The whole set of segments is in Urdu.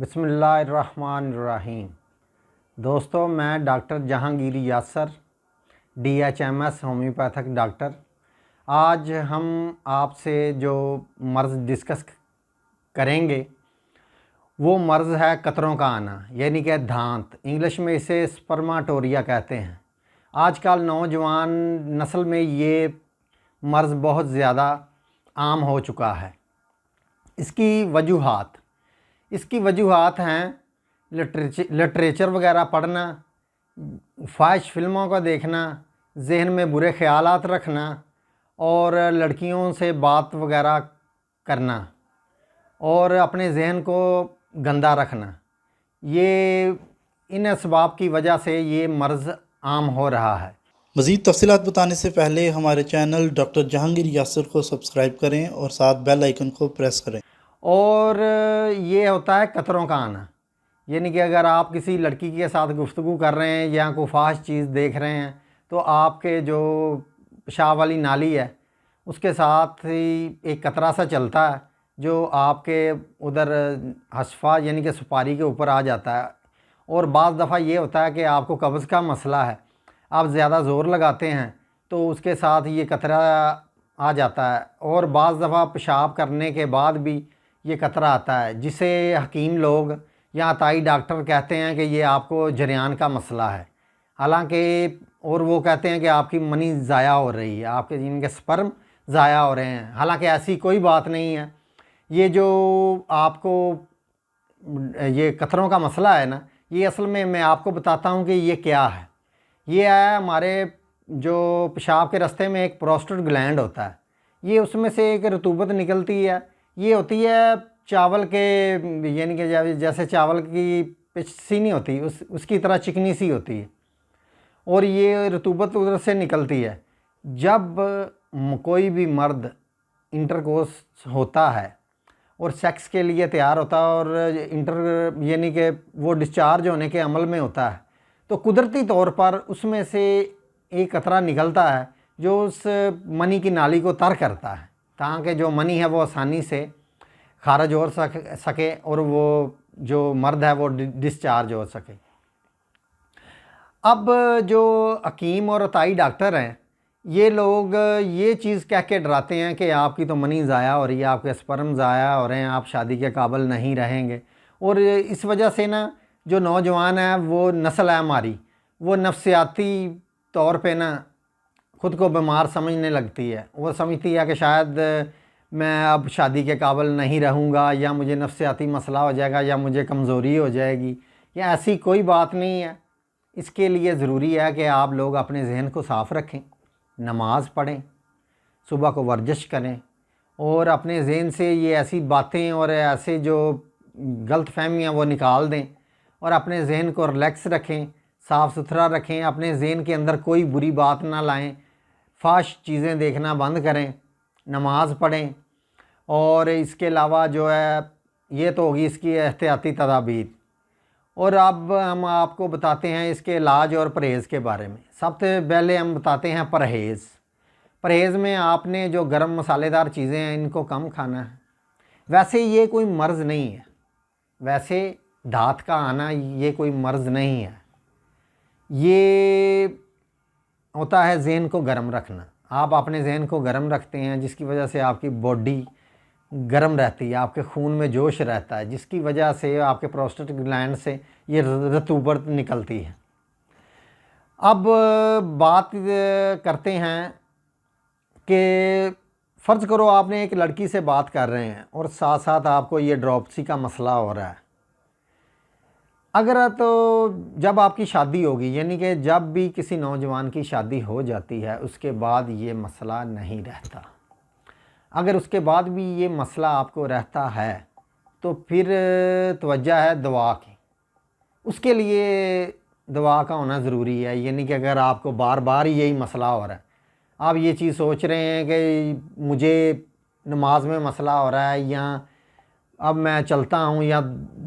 بسم اللہ الرحمن الرحیم۔ دوستو، میں doctor Jahangir Yasir, DHMS homeopathic doctor. آج ہم آپ سے جو مرض ڈسکس کریں گے وہ مرض ہے قطروں کا آنا، یعنی کہ دھانت، انگلش میں اسے سپرماٹوریا کہتے ہیں۔ آج کل نوجوان نسل میں یہ مرض بہت زیادہ عام ہو چکا ہے۔ اس کی وجوہات ہیں لٹریچر وغیرہ پڑھنا، فحش فلموں کو دیکھنا، ذہن میں برے خیالات رکھنا اور لڑکیوں سے بات وغیرہ کرنا اور اپنے ذہن کو گندا رکھنا۔ ان اسباب کی وجہ سے یہ مرض عام ہو رہا ہے۔ مزید تفصیلات بتانے سے پہلے ہمارے چینل ڈاکٹر جہانگیر یاسر کو سبسکرائب کریں اور ساتھ بیل آئیکن کو پریس کریں۔ اور یہ ہوتا ہے قطروں کا آنا، یعنی کہ اگر آپ کسی لڑکی کے ساتھ گفتگو کر رہے ہیں یا کوئی فحش چیز دیکھ رہے ہیں تو آپ کے جو پیشاب والی نالی ہے اس کے ساتھ ہی ایک قطرہ سا چلتا ہے جو آپ کے ادھر حشفہ یعنی کہ سپاری کے اوپر آ جاتا ہے۔ اور بعض دفعہ یہ ہوتا ہے کہ آپ کو قبض کا مسئلہ ہے، آپ زیادہ زور لگاتے ہیں تو اس کے ساتھ یہ قطرہ آ جاتا ہے، اور بعض دفعہ پیشاب کرنے کے بعد بھی یہ قطرہ آتا ہے، جسے حکیم لوگ یا عطائی ڈاکٹر کہتے ہیں کہ یہ آپ کو جریان کا مسئلہ ہے، حالانکہ اور وہ کہتے ہیں کہ آپ کی منی ضائع ہو رہی ہے، آپ کے جن کے سپرم ضائع ہو رہے ہیں، حالانکہ ایسی کوئی بات نہیں ہے۔ یہ جو آپ کو یہ قطروں کا مسئلہ ہے نا، یہ اصل میں آپ کو بتاتا ہوں کہ یہ کیا ہے۔ یہ ہے ہمارے جو پیشاب کے راستے میں ایک پروسٹیٹ گلینڈ ہوتا ہے، یہ اس میں سے ایک رطوبت نکلتی ہے، یہ ہوتی ہے چاول کے، یعنی کہ جیسے چاول کی پچ سی نہیں ہوتی اس کی طرح چکنی سی ہوتی ہے، اور یہ رطوبت ادھر سے نکلتی ہے۔ جب کوئی بھی مرد انٹرکورس ہوتا ہے اور سیکس کے لیے تیار ہوتا ہے اور یعنی کہ وہ ڈسچارج ہونے کے عمل میں ہوتا ہے تو قدرتی طور پر اس میں سے ایک قطرہ نکلتا ہے جو اس منی کی نالی کو تر کرتا ہے تاکہ جو منی ہے وہ آسانی سے خارج ہو سکے اور وہ جو مرد ہے وہ ڈسچارج ہو سکے۔ اب جو حکیم اور عطائی ڈاکٹر ہیں یہ لوگ یہ چیز کہہ کے ڈراتے ہیں کہ آپ کی تو منی ضائع ہو رہی ہے، آپ کے سپرم ضائع ہو رہے ہیں، آپ شادی کے قابل نہیں رہیں گے، اور اس وجہ سے نا جو نوجوان ہے وہ نسل ہے ہماری، وہ نفسیاتی طور پہ نا خود کو بیمار سمجھنے لگتی ہے۔ وہ سمجھتی ہے کہ شاید میں اب شادی کے قابل نہیں رہوں گا، یا مجھے نفسیاتی مسئلہ ہو جائے گا، یا مجھے کمزوری ہو جائے گی، یا ایسی کوئی بات نہیں ہے۔ اس کے لیے ضروری ہے کہ آپ لوگ اپنے ذہن کو صاف رکھیں، نماز پڑھیں، صبح کو ورزش کریں، اور اپنے ذہن سے یہ ایسی باتیں اور ایسے جو غلط فہمیاں وہ نکال دیں، اور اپنے ذہن کو ریلیکس رکھیں، صاف ستھرا رکھیں، اپنے ذہن کے اندر کوئی بری بات نہ لائیں، فحش چیزیں دیکھنا بند کریں، نماز پڑھیں۔ اور اس کے علاوہ جو ہے یہ تو ہوگی اس کی احتیاطی تدابیر، اور اب ہم آپ کو بتاتے ہیں اس کے علاج اور پرہیز کے بارے میں۔ سب سے پہلے ہم بتاتے ہیں پرہیز میں آپ نے جو گرم مسالے دار چیزیں ہیں ان کو کم کھانا ہے۔ ویسے یہ کوئی مرض نہیں ہے، ویسے دھات کا آنا یہ کوئی مرض نہیں ہے، یہ ہوتا ہے ذہن کو گرم رکھنا۔ آپ اپنے ذہن کو گرم رکھتے ہیں جس کی وجہ سے آپ کی باڈی گرم رہتی ہے، آپ کے خون میں جوش رہتا ہے، جس کی وجہ سے آپ کے پروسٹیٹ گلینڈ سے یہ رطوبت نکلتی ہے۔ اب بات کرتے ہیں کہ فرض کرو آپ نے ایک لڑکی سے بات کر رہے ہیں اور ساتھ ساتھ آپ کو یہ ڈراپسی کا مسئلہ ہو رہا ہے۔ اگر تو جب آپ کی شادی ہوگی، یعنی کہ جب بھی کسی نوجوان کی شادی ہو جاتی ہے اس کے بعد یہ مسئلہ نہیں رہتا۔ اگر اس کے بعد بھی یہ مسئلہ آپ کو رہتا ہے تو پھر توجہ ہے دعا کی، اس کے لیے دعا کا ہونا ضروری ہے۔ یعنی کہ اگر آپ کو بار بار یہی مسئلہ ہو رہا ہے، آپ یہ چیز سوچ رہے ہیں کہ مجھے نماز میں مسئلہ ہو رہا ہے، یا اب میں چلتا ہوں یا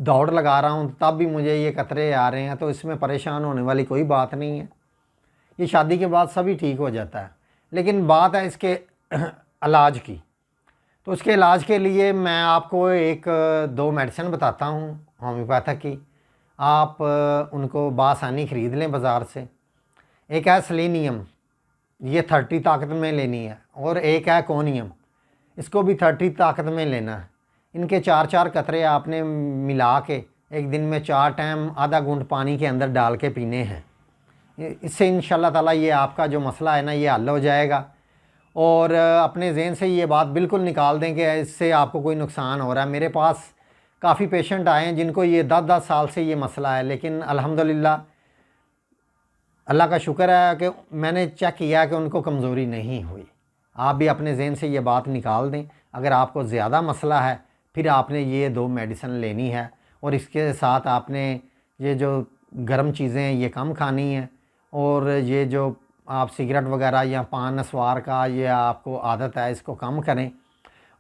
دوڑ لگا رہا ہوں تب بھی مجھے یہ قطرے آ رہے ہیں، تو اس میں پریشان ہونے والی کوئی بات نہیں ہے، یہ شادی کے بعد سبھی ٹھیک ہو جاتا ہے۔ لیکن بات ہے اس کے علاج کی، تو اس کے علاج کے لیے میں آپ کو ایک دو میڈیسن بتاتا ہوں ہومیوپیتھک کی، آپ ان کو بآسانی خرید لیں بازار سے۔ ایک ہے سلینیم، یہ 30 طاقت میں لینی ہے، اور ایک ہے کونیم، اس کو بھی 30 طاقت میں لینا ہے۔ ان کے 4 قطرے آپ نے ملا کے ایک دن میں 4 ٹائم آدھا گھونٹ پانی کے اندر ڈال کے پینے ہیں۔ اس سے انشاءاللہ تعالیٰ یہ آپ کا جو مسئلہ ہے نا یہ حل ہو جائے گا۔ اور اپنے ذہن سے یہ بات بالکل نکال دیں کہ اس سے آپ کو کوئی نقصان ہو رہا ہے۔ میرے پاس کافی پیشنٹ آئے ہیں جن کو یہ 10 سال سے یہ مسئلہ ہے، لیکن الحمدللہ اللہ کا شکر ہے کہ میں نے چیک کیا کہ ان کو کمزوری نہیں ہوئی۔ آپ بھی اپنے ذہن سے یہ بات نکال دیں، اگر آپ کو زیادہ مسئلہ ہے پھر آپ نے یہ 2 میڈیسن لینی ہے، اور اس کے ساتھ آپ نے یہ جو گرم چیزیں ہیں یہ کم کھانی ہیں، اور یہ جو آپ سگریٹ وغیرہ یا پان نسوار کا یہ آپ کو عادت ہے اس کو کم کریں،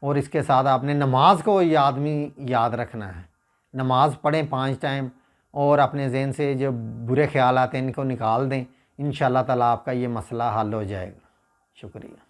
اور اس کے ساتھ آپ نے نماز کو یاد رکھنا ہے، نماز پڑھیں 5 ٹائم، اور اپنے ذہن سے جو برے خیالات ہیں ان کو نکال دیں۔ انشاءاللہ تعالیٰ آپ کا یہ مسئلہ حل ہو جائے گا۔ شکریہ۔